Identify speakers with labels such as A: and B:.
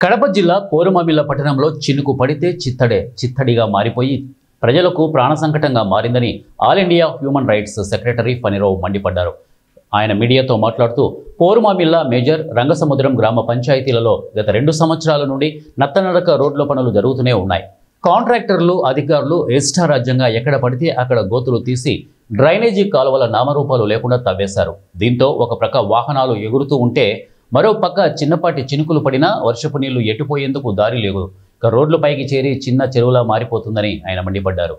A: కడప జిల్లా కోరుమామిళ్ల పట్టణంలో చినుకు పడితే చిత్తడిగా మారిపోయి ప్రజలకు ప్రాణ సంకటంగా మారిందని all India human rights secretary Phani Rao మండిపడ్డారు. ఆయన మీడియాతో మాట్లాడుతూ కోరుమామిళ్ల మేజర్ రంగసముద్రం గ్రామ పంచాయతీలలో గత 2 సంవత్సరాల నుండి నత్తనడక రోడ్ల పనులు జరుగుతూనే ఉన్నాయి. కాంట్రాక్టర్లు, అధికారులు ఇష్టారాజ్యంగా ఎక్కడ పడితే అక్కడ గోతులు తీసి డ్రైనేజీ కాలువల నామరూపాలు లేకుండా తవ్వేశారు. దీంతో ఒక ప్రక్క వాహనాలు ఎగురుతూ ఉంటే మరో పక్క చిన్నపాటి చినుకులు పడినా వర్షపు నీళ్లు ఎటుపోయేందుకు దారి లేదు. రోడ్లపైకి చేరి చిన్న చెరువులా మారిపోతుందని ఆయన మండిపడ్డారు.